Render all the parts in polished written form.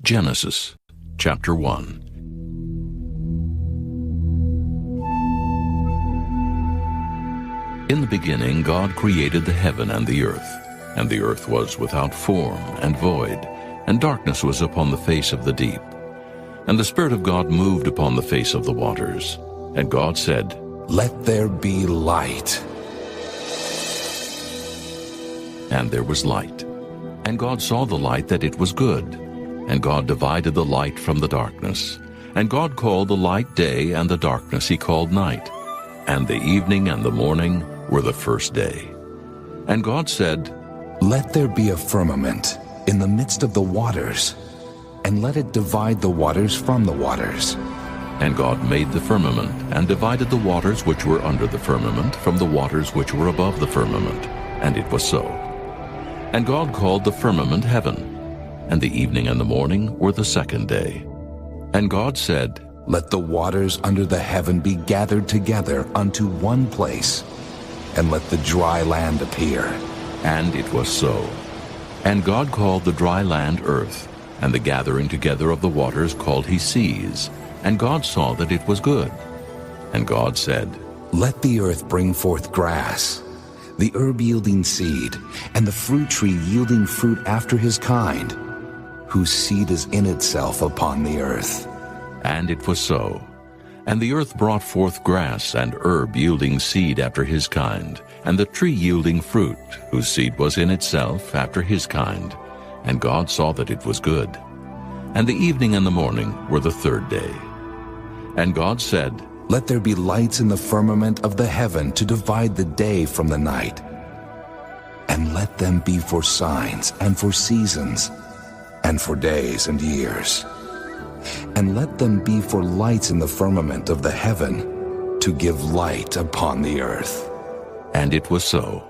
Genesis chapter 1. In the beginning God created the heaven and the earth was without form and void, and darkness was upon the face of the deep. And the Spirit of God moved upon the face of the waters. And God said, "Let there be light." And there was light. And God saw the light that it was good. And God divided the light from the darkness. And God called the light day, and the darkness he called night. And the evening and the morning were the first day. And God said, "Let there be a firmament in the midst of the waters, and let it divide the waters from the waters." And God made the firmament, and divided the waters which were under the firmament from the waters which were above the firmament. And it was so. And God called the firmament heaven. And the evening and the morning were the second day. And God said, "Let the waters under the heaven be gathered together unto one place, and let the dry land appear." And it was so. And God called the dry land earth, and the gathering together of the waters called he seas. And God saw that it was good. And God said, "Let the earth bring forth grass, the herb yielding seed, and the fruit tree yielding fruit after his kind, whose seed is in itself upon the earth." And it was so. And the earth brought forth grass and herb yielding seed after his kind, and the tree yielding fruit, whose seed was in itself after his kind. And God saw that it was good. And the evening and the morning were the third day. And God said, "Let there be lights in the firmament of the heaven to divide the day from the night, and let them be for signs and for seasons, and for days and years. And let them be for lights in the firmament of the heaven, to give light upon the earth." And it was so.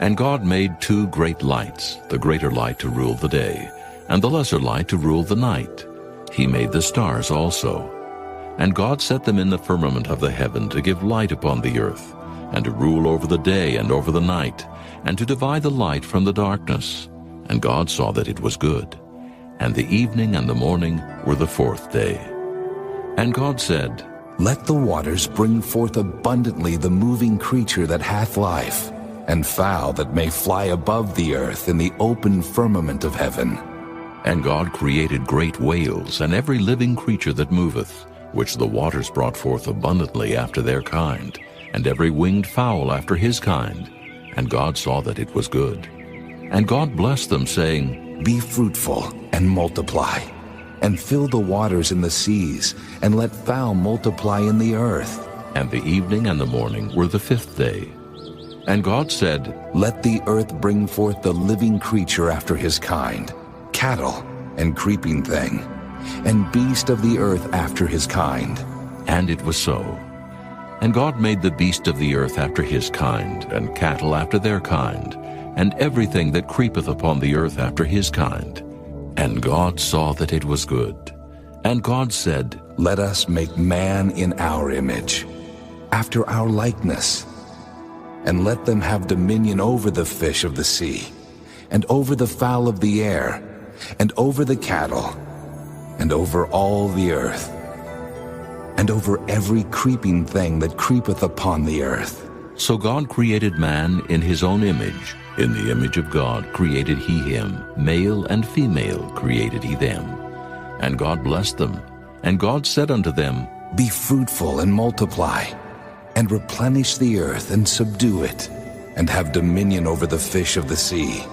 And God made two great lights, the greater light to rule the day, and the lesser light to rule the night. He made the stars also. And God set them in the firmament of the heaven to give light upon the earth, and to rule over the day and over the night, and to divide the light from the darkness. And God saw that it was good. And the evening and the morning were the fourth day. And God said, "Let the waters bring forth abundantly the moving creature that hath life, and fowl that may fly above the earth in the open firmament of heaven." And God created great whales, and every living creature that moveth, which the waters brought forth abundantly after their kind, and every winged fowl after his kind. And God saw that it was good. And God blessed them, saying, "Be fruitful and multiply, and fill the waters in the seas, and let fowl multiply in the earth." And the evening and the morning were the fifth day. And God said, "Let the earth bring forth the living creature after his kind, cattle and creeping thing, and beast of the earth after his kind." And it was so. And God made the beast of the earth after his kind, and cattle after their kind, and everything that creepeth upon the earth after his kind. And God saw that it was good. And God said, "Let us make man in our image, after our likeness, and let them have dominion over the fish of the sea, and over the fowl of the air, and over the cattle, and over all the earth, and over every creeping thing that creepeth upon the earth." So God created man in his own image. In the image of God created he him, male and female created he them. And God blessed them. And God said unto them, "Be fruitful and multiply, and replenish the earth and subdue it, and have dominion over the fish of the sea,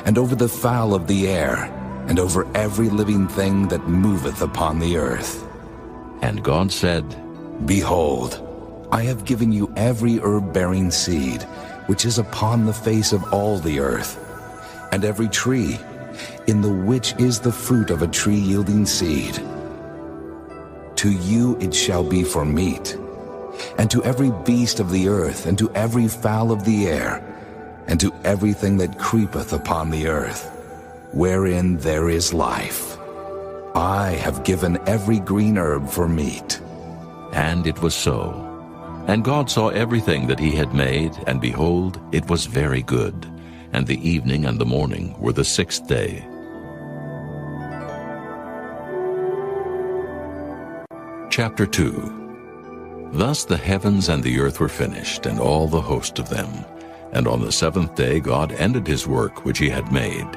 and over the fowl of the air, and over every living thing that moveth upon the earth." And God said, "Behold, I have given you every herb-bearing seed, which is upon the face of all the earth, and every tree, in the which is the fruit of a tree yielding seed. To you it shall be for meat, and to every beast of the earth, and to every fowl of the air, and to everything that creepeth upon the earth, wherein there is life. I have given every green herb for meat." And it was so. And God saw everything that he had made, and behold, it was very good. And the evening and the morning were the sixth day. Chapter 2. Thus the heavens and the earth were finished, and all the host of them. And on the seventh day God ended his work which he had made.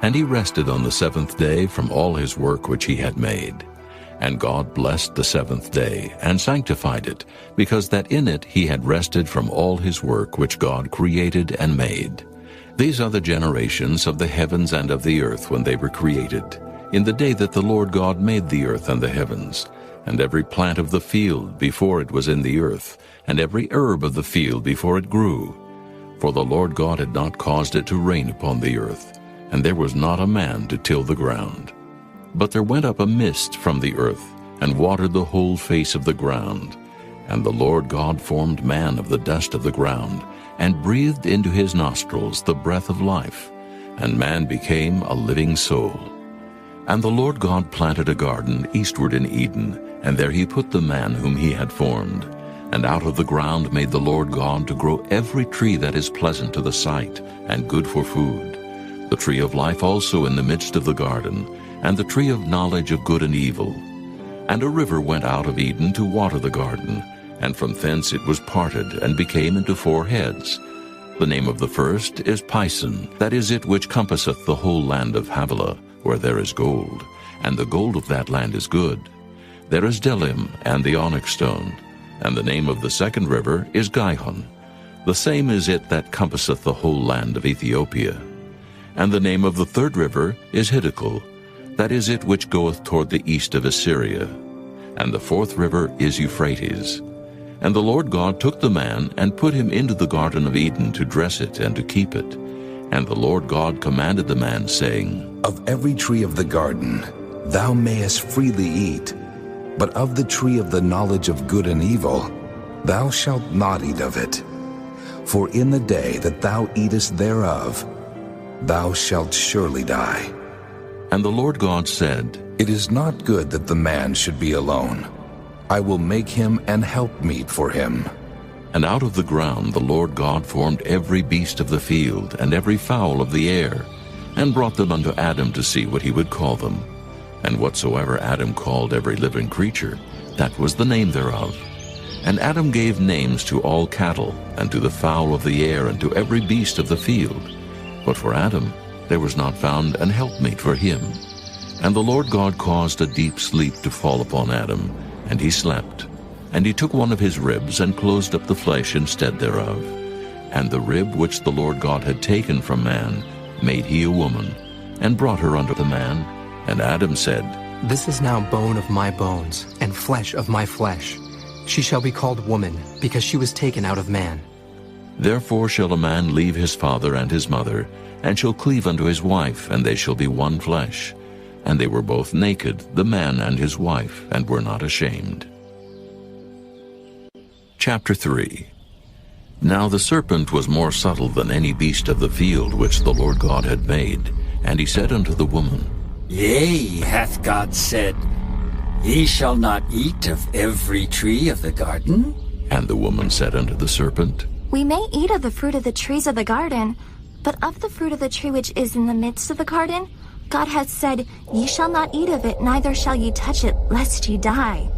And he rested on the seventh day from all his work which he had made. And God blessed the seventh day, and sanctified it, because that in it he had rested from all his work which God created and made. These are the generations of the heavens and of the earth when they were created, in the day that the Lord God made the earth and the heavens, and every plant of the field before it was in the earth, and every herb of the field before it grew. For the Lord God had not caused it to rain upon the earth, and there was not a man to till the ground. But there went up a mist from the earth, and watered the whole face of the ground. And the Lord God formed man of the dust of the ground, and breathed into his nostrils the breath of life, and man became a living soul. And the Lord God planted a garden eastward in Eden, and there he put the man whom he had formed. And out of the ground made the Lord God to grow every tree that is pleasant to the sight, and good for food, the tree of life also in the midst of the garden, and the tree of knowledge of good and evil. And a river went out of Eden to water the garden, and from thence it was parted, and became into 4 heads. The name of the first is Pison, that is it which compasseth the whole land of Havilah, where there is gold, and the gold of that land is good. There is Delim, and the onyx stone. And the name of the second river is Gihon. The same is it that compasseth the whole land of Ethiopia. And the name of the third river is Hiddekel, that is it which goeth toward the east of Assyria. And the fourth river is Euphrates. And the Lord God took the man, and put him into the garden of Eden to dress it and to keep it. And the Lord God commanded the man, saying, Of every tree of the garden thou mayest freely eat, but of the tree of the knowledge of good and evil thou shalt not eat of it. For in the day that thou eatest thereof, thou shalt surely die. And the Lord God said, It is not good that the man should be alone. I will make him an helpmeet for him. And out of the ground the Lord God formed every beast of the field, and every fowl of the air, and brought them unto Adam to see what he would call them. And whatsoever Adam called every living creature, that was the name thereof. And Adam gave names to all cattle, and to the fowl of the air, and to every beast of the field. But for Adam there was not found an helpmeet for him. And the Lord God caused a deep sleep to fall upon Adam, and he slept. And he took one of his ribs, and closed up the flesh instead thereof. And the rib which the Lord God had taken from man made he a woman, and brought her unto the man. And Adam said, This is now bone of my bones, and flesh of my flesh. She shall be called woman, because she was taken out of man. Therefore shall a man leave his father and his mother, and shall cleave unto his wife, and they shall be one flesh. And they were both naked, the man and his wife, and were not ashamed. Chapter 3. Now the serpent was more subtle than any beast of the field which the Lord God had made. And he said unto the woman, Yea, hath God said, Ye shall not eat of every tree of the garden? And the woman said unto the serpent, We may eat of the fruit of the trees of the garden, but of the fruit of the tree which is in the midst of the garden, God hath said, Ye shall not eat of it, neither shall ye touch it, lest ye die.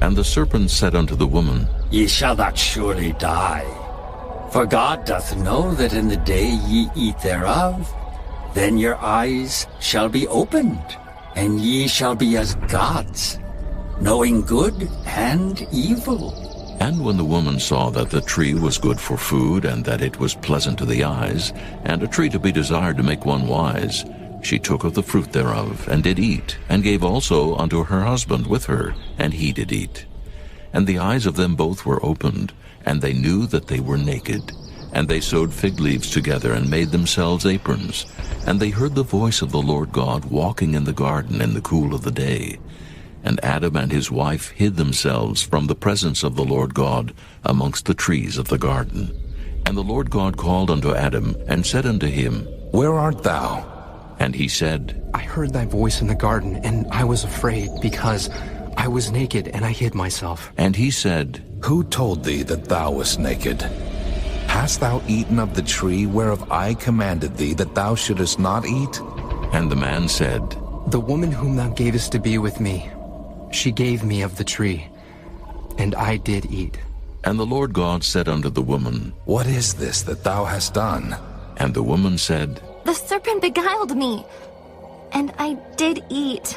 And the serpent said unto the woman, Ye shall not surely die. For God doth know that in the day ye eat thereof, then your eyes shall be opened, and ye shall be as gods, knowing good and evil. And when the woman saw that the tree was good for food, and that it was pleasant to the eyes, and a tree to be desired to make one wise, she took of the fruit thereof, and did eat, and gave also unto her husband with her, and he did eat. And the eyes of them both were opened, and they knew that they were naked. And they sewed fig leaves together, and made themselves aprons. And they heard the voice of the Lord God walking in the garden in the cool of the day. And Adam and his wife hid themselves from the presence of the Lord God amongst the trees of the garden. And the Lord God called unto Adam, and said unto him, Where art thou? And he said, I heard thy voice in the garden, and I was afraid, because I was naked, and I hid myself. And he said, Who told thee that thou wast naked? Hast thou eaten of the tree whereof I commanded thee that thou shouldest not eat? And the man said, The woman whom thou gavest to be with me, She gave me of the tree, and I did eat. And the Lord God said unto the woman, What is this that thou hast done? And the woman said, The serpent beguiled me, and I did eat.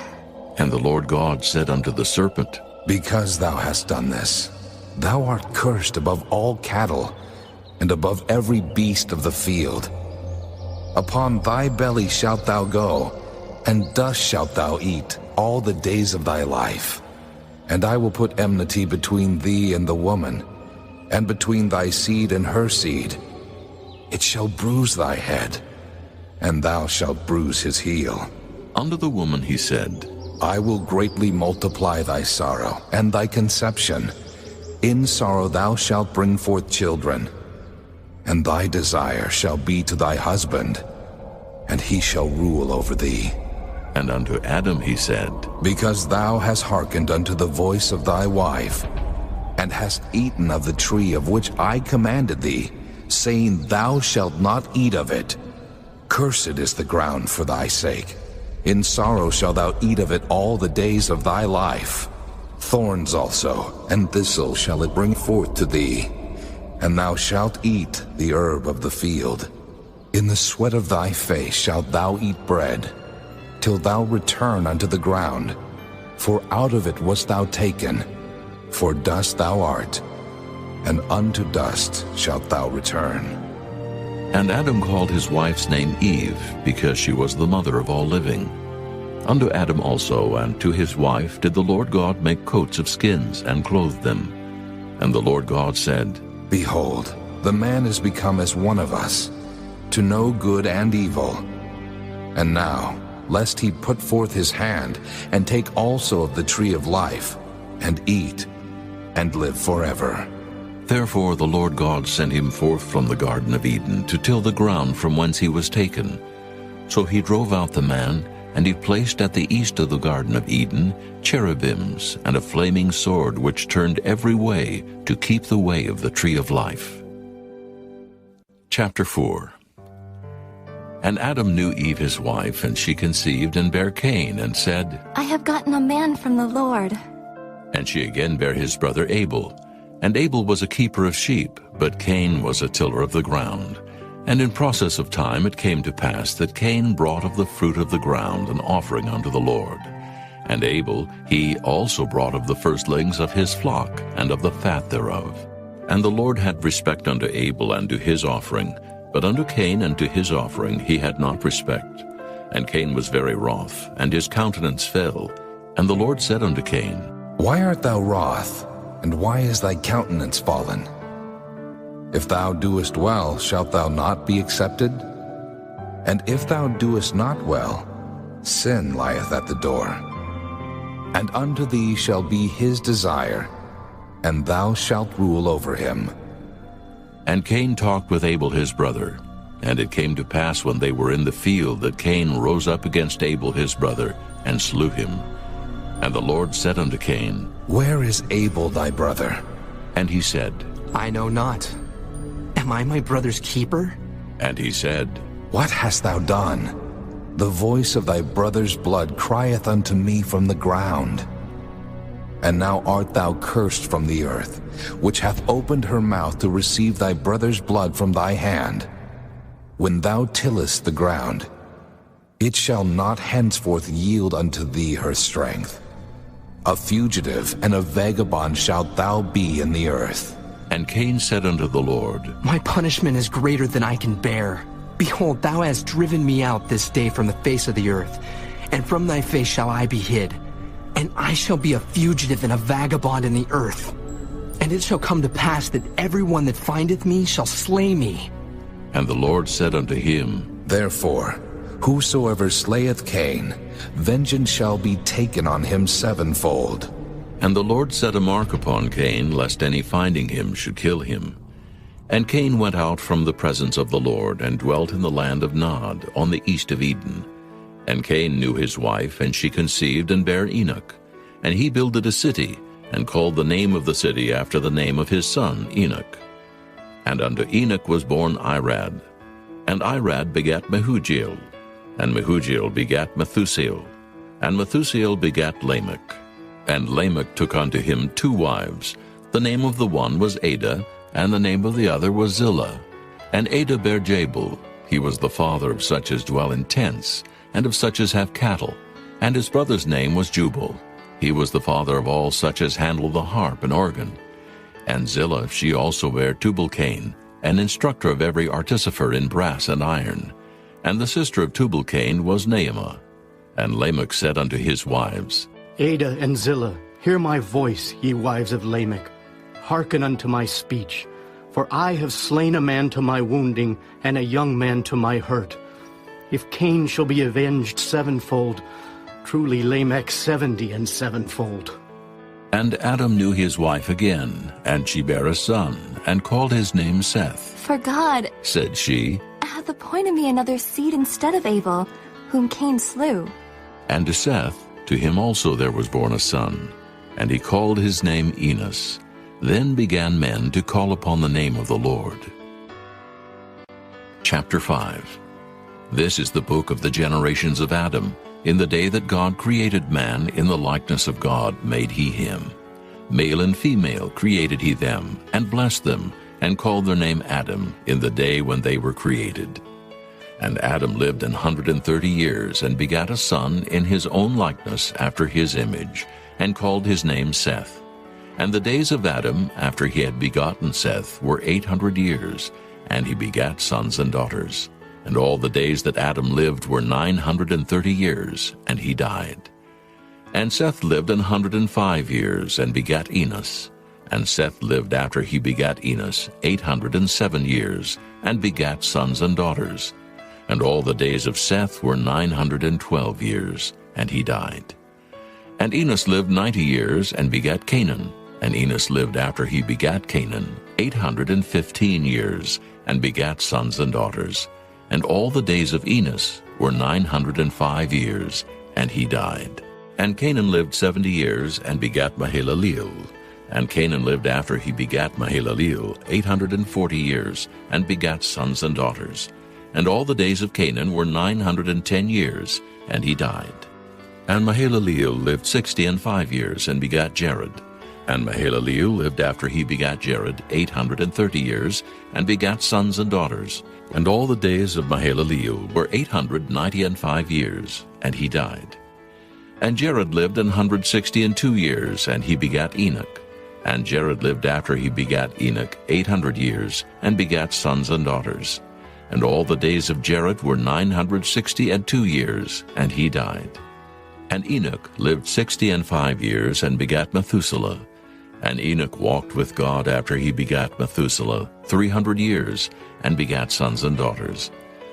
And the Lord God said unto the serpent, Because thou hast done this, thou art cursed above all cattle, and above every beast of the field. Upon thy belly shalt thou go, and dust shalt thou eat all the days of thy life. And I will put enmity between thee and the woman, and between thy seed and her seed. It shall bruise thy head, and thou shalt bruise his heel. Unto the woman he said, I will greatly multiply thy sorrow and thy conception. In sorrow thou shalt bring forth children, and thy desire shall be to thy husband, and he shall rule over thee. And unto Adam he said, Because thou hast hearkened unto the voice of thy wife, and hast eaten of the tree of which I commanded thee, saying, Thou shalt not eat of it. Cursed is the ground for thy sake. In sorrow shalt thou eat of it all the days of thy life. Thorns also and thistles shall it bring forth to thee, and thou shalt eat the herb of the field. In the sweat of thy face shalt thou eat bread, till thou return unto the ground. For out of it wast thou taken, for dust thou art, and unto dust shalt thou return. And Adam called his wife's name Eve, because she was the mother of all living. Unto Adam also and to his wife did the Lord God make coats of skins, and clothed them. And the Lord God said, Behold, the man is become as one of us, to know good and evil. And now, lest he put forth his hand, and take also of the tree of life, and eat, and live forever. Therefore the Lord God sent him forth from the Garden of Eden to till the ground from whence he was taken. So he drove out the man, and he placed at the east of the Garden of Eden cherubims and a flaming sword which turned every way to keep the way of the tree of life. Chapter 4. And Adam knew Eve his wife, and she conceived and bare Cain, and said, I have gotten a man from the Lord. And she again bare his brother Abel. And Abel was a keeper of sheep, but Cain was a tiller of the ground. And in process of time it came to pass that Cain brought of the fruit of the ground an offering unto the Lord. And Abel he also brought of the firstlings of his flock, and of the fat thereof. And the Lord had respect unto Abel and to his offering, but unto Cain and to his offering he had not respect. And Cain was very wroth, and his countenance fell. And the Lord said unto Cain, Why art thou wroth, and why is thy countenance fallen? If thou doest well, shalt thou not be accepted? And if thou doest not well, sin lieth at the door. And unto thee shall be his desire, and thou shalt rule over him. And Cain talked with Abel his brother. And it came to pass when they were in the field that Cain rose up against Abel his brother, and slew him. And the Lord said unto Cain, Where is Abel thy brother? And he said, I know not. Am I my brother's keeper? And he said, What hast thou done? The voice of thy brother's blood crieth unto me from the ground. And now art thou cursed from the earth, which hath opened her mouth to receive thy brother's blood from thy hand. When thou tillest the ground, it shall not henceforth yield unto thee her strength. A fugitive and a vagabond shalt thou be in the earth. And Cain said unto the Lord, My punishment is greater than I can bear. Behold, thou hast driven me out this day from the face of the earth, and from thy face shall I be hid. And I shall be a fugitive and a vagabond in the earth. And it shall come to pass that every one that findeth me shall slay me. And the Lord said unto him, Therefore, whosoever slayeth Cain, vengeance shall be taken on him sevenfold. And the Lord set a mark upon Cain, lest any finding him should kill him. And Cain went out from the presence of the Lord, and dwelt in the land of Nod, on the east of Eden. And Cain knew his wife, and she conceived and bare Enoch. And he builded a city, and called the name of the city after the name of his son Enoch. And unto Enoch was born Irad. And Irad begat Mehujael. And Mehujael begat Methusael. And Methusael begat Lamech. And Lamech took unto him 2 wives. The name of the one was Adah, and the name of the other was Zillah. And Adah bare Jabal. He was the father of such as dwell in tents, and of such as have cattle. And his brother's name was Jubal. He was the father of all such as handle the harp and organ. And Zillah, she also bare Tubal-Cain, an instructor of every artificer in brass and iron. And the sister of Tubal-Cain was Naamah. And Lamech said unto his wives, Adah and Zillah, hear my voice, ye wives of Lamech. Hearken unto my speech. For I have slain a man to my wounding, and a young man to my hurt. If Cain shall be avenged 7-fold, truly Lamech 70 and 7-fold. And Adam knew his wife again, and she bare a son, and called his name Seth. For God, Said she, hath appointed me another seed instead of Abel, whom Cain slew. and to Seth, to him also there was born a son, and he called his name Enos. Then began men to call upon the name of the Lord. Chapter 5. This is the book of the generations of Adam. In the day that God created man, in the likeness of God made he him. Male and female created he them, and blessed them, and called their name Adam, in the day when they were created. And Adam lived 130 years, and begat a son in his own likeness after his image, and called his name Seth. And the days of Adam, after he had begotten Seth, were 800 years, and he begat sons and daughters. And all the days that Adam lived were 930 years, and he died. And Seth lived 105 years, and begat Enos. And Seth lived after he begat Enos 807 years, and begat sons and daughters. And all the days of Seth were 912 years, and he died. And Enos lived 90 years, and begat Canaan. And Enos lived after he begat Canaan 815 years, and begat sons and daughters. And all the days of Enos were 905 years, and he died. And Canaan lived 70 years, and begat Mahalaleel. And Canaan lived after he begat Mahalaleel 840 years, and begat sons and daughters. And all the days of Canaan were 910 years, and he died. And Mahalaleel lived 65 years, and begat Jared. And Mahalaleel lived after he begat Jared 830 years, and begat sons and daughters. And all the days of Mahalaleel were 895 years, and he died. And Jared lived 162 years, and he begat Enoch. And Jared lived after he begat Enoch 800 years, and begat sons and daughters. And all the days of Jared were 962 years, and he died. And Enoch lived 65 years, and begat Methuselah. And Enoch walked with God after he begat Methuselah 300 years, and begat sons and daughters.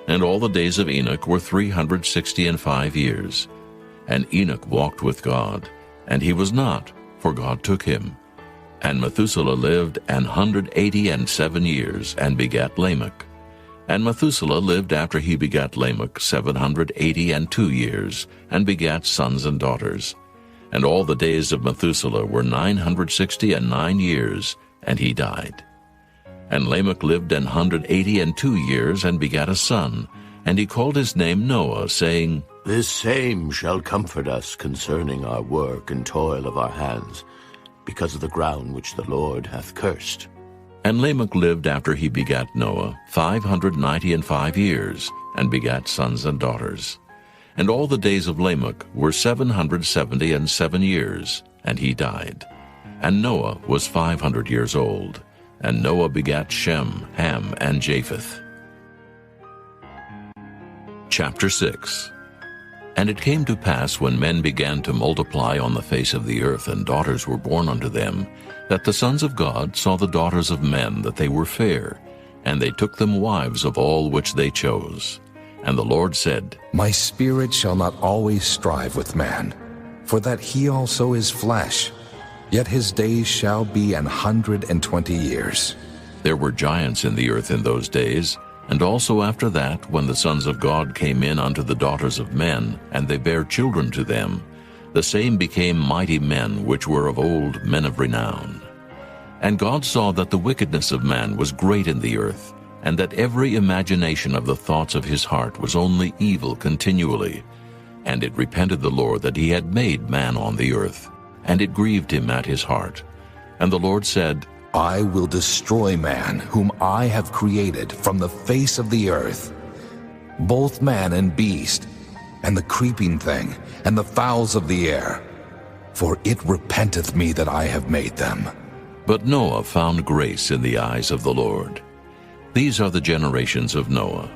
And all the days of Enoch were 365 years. And Enoch walked with God, and he was not, for God took him. And Methuselah lived 187 years, and begat Lamech. And Methuselah lived after he begat Lamech 782 years, and begat sons and daughters. And all the days of Methuselah were 969 years, and he died. And Lamech lived 182 years, and begat a son, and he called his name Noah, saying, This same shall comfort us concerning our work and toil of our hands, because of the ground which the Lord hath cursed. And Lamech lived after he begat Noah 595 years, and begat sons and daughters. And all the days of Lamech were 777 years, and he died. And Noah was 500 years old. And Noah begat Shem, Ham, and Japheth. Chapter 6. And it came to pass, when men began to multiply on the face of the earth, and daughters were born unto them, that the sons of God saw the daughters of men, that they were fair, and they took them wives of all which they chose. And the Lord said, My spirit shall not always strive with man, for that he also is flesh, yet his days shall be 120 years. There were giants in the earth in those days, and also after that, when the sons of God came in unto the daughters of men, and they bare children to them, the same became mighty men, which were of old, men of renown. And God saw that the wickedness of man was great in the earth, and that every imagination of the thoughts of his heart was only evil continually. And it repented the Lord that he had made man on the earth. and it grieved him at his heart. And the Lord said, I will destroy man, whom I have created from the face of the earth, both man and beast, and the creeping thing, and the fowls of the air, for it repenteth me that I have made them. But Noah found grace in the eyes of the Lord. These are the generations of Noah.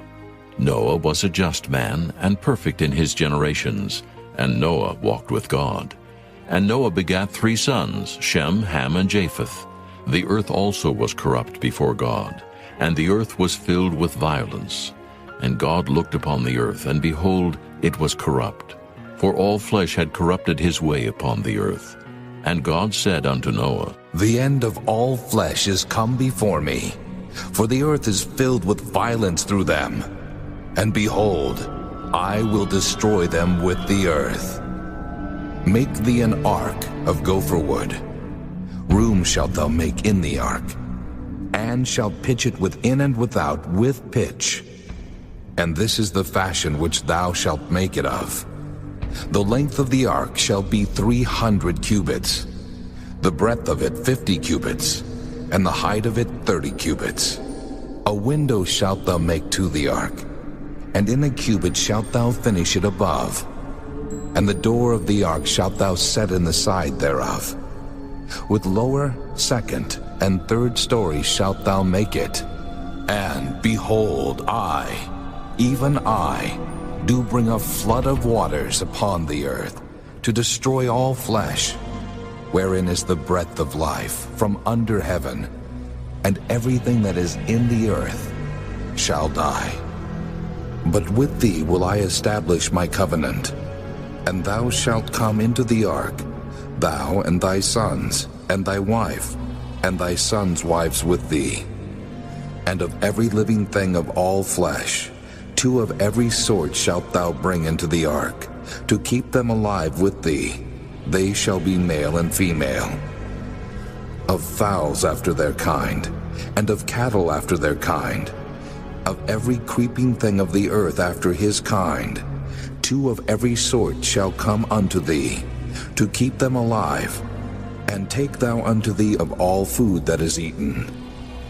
Noah was a just man and perfect in his generations, and Noah walked with God. And Noah begat 3 sons, Shem, Ham, and Japheth. The earth also was corrupt before God, and the earth was filled with violence. And God looked upon the earth, and behold, it was corrupt, for all flesh had corrupted his way upon the earth. And God said unto Noah, The end of all flesh is come before me, for the earth is filled with violence through them. And behold, I will destroy them with the earth. Make thee an ark of gopher wood. Room shalt thou make in the ark, and shalt pitch it within and without with pitch. And this is the fashion which thou shalt make it of. The length of the ark shall be 300 cubits, the breadth of it 50 cubits, and the height of it 30 cubits. A window shalt thou make to the ark, and in a cubit shalt thou finish it above. And the door of the ark shalt thou set in the side thereof. With lower, second, and third stories shalt thou make it. And behold, I, even I, do bring a flood of waters upon the earth, to destroy all flesh, wherein is the breath of life from under heaven, and everything that is in the earth shall die. But with thee will I establish my covenant, and thou shalt come into the ark, thou and thy sons, and thy wife, and thy sons' wives with thee. And of every living thing of all flesh, 2 of every sort shalt thou bring into the ark, to keep them alive with thee. They shall be male and female. Of fowls after their kind, and of cattle after their kind, of every creeping thing of the earth after his kind, 2 of every sort shall come unto thee, to keep them alive. And take thou unto thee of all food that is eaten,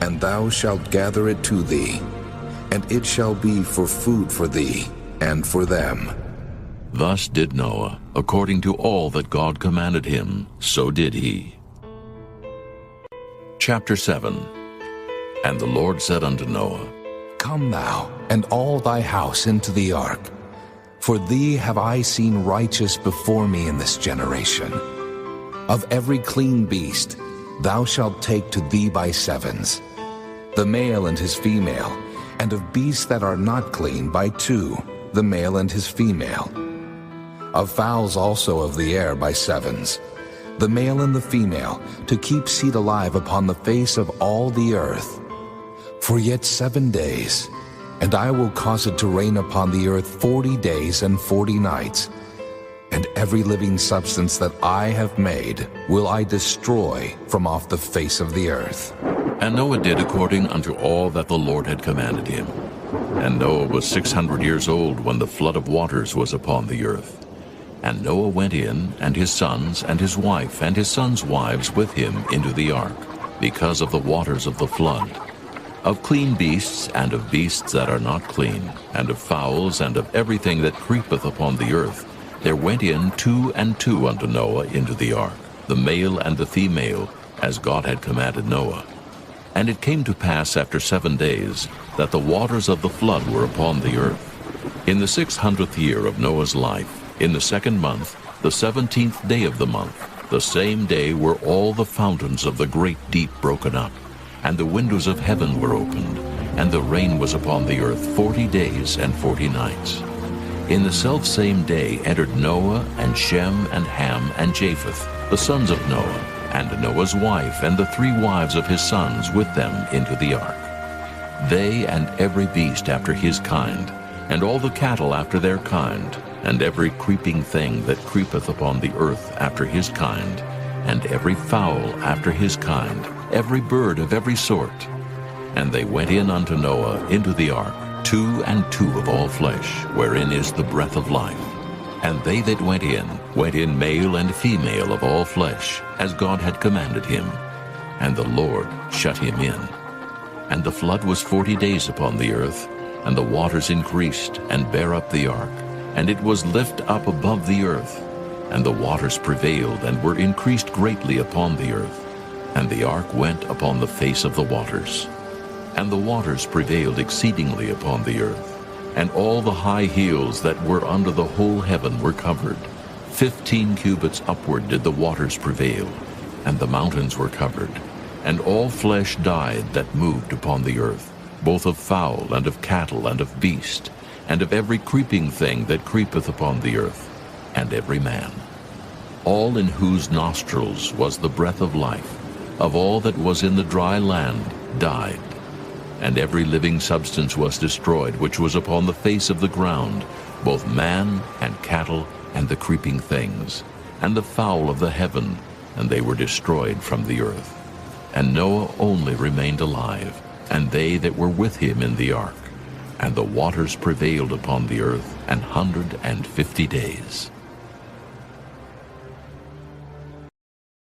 and thou shalt gather it to thee, and it shall be for food for thee and for them. Thus did Noah, according to all that God commanded him, so did he. Chapter 7. And the Lord said unto Noah, Come thou, and all thy house into the ark, for thee have I seen righteous before me in this generation. Of every clean beast thou shalt take to thee by 7s, the male and his female, and of beasts that are not clean by 2, the male and his female. Of fowls also of the air by 7s, the male and the female, to keep seed alive upon the face of all the earth. For yet 7 days, and I will cause it to rain upon the earth 40 days and 40 nights, and every living substance that I have made will I destroy from off the face of the earth. And Noah did according unto all that the Lord had commanded him. And Noah was 600 years old when the flood of waters was upon the earth. And Noah went in, and his sons, and his wife, and his sons' wives with him into the ark, because of the waters of the flood. Of clean beasts, and of beasts that are not clean, and of fowls, and of everything that creepeth upon the earth, there went in 2 and 2 unto Noah into the ark, the male and the female, as God had commanded Noah. And it came to pass after 7 days, that the waters of the flood were upon the earth. In the 600th year of Noah's life, in the 2nd month, the 17th day of the month, the same day were all the fountains of the great deep broken up, and the windows of heaven were opened, and the rain was upon the earth 40 days and 40 nights. In the selfsame day entered Noah, and Shem, and Ham, and Japheth, the sons of Noah, and Noah's wife, and the 3 wives of his sons with them into the ark. They and every beast after his kind, and all the cattle after their kind, and every creeping thing that creepeth upon the earth after his kind, and every fowl after his kind, every bird of every sort. And they went in unto Noah into the ark, 2 and 2 of all flesh, wherein is the breath of life. And they that went in male and female of all flesh, as God had commanded him. And the Lord shut him in. And the flood was 40 days upon the earth, and the waters increased, and bare up the ark. And it was lift up above the earth. And the waters prevailed, and were increased greatly upon the earth. And the ark went upon the face of the waters. And the waters prevailed exceedingly upon the earth. And all the high hills that were under the whole heaven were covered. 15 cubits upward did the waters prevail, and the mountains were covered. And all flesh died that moved upon the earth, both of fowl, and of cattle, and of beast, and of every creeping thing that creepeth upon the earth, and every man. All in whose nostrils was the breath of life, of all that was in the dry land, died. And every living substance was destroyed, which was upon the face of the ground, both man and cattle, and the creeping things, and the fowl of the heaven, and they were destroyed from the earth. And Noah only remained alive, and they that were with him in the ark. And the waters prevailed upon the earth 150 days.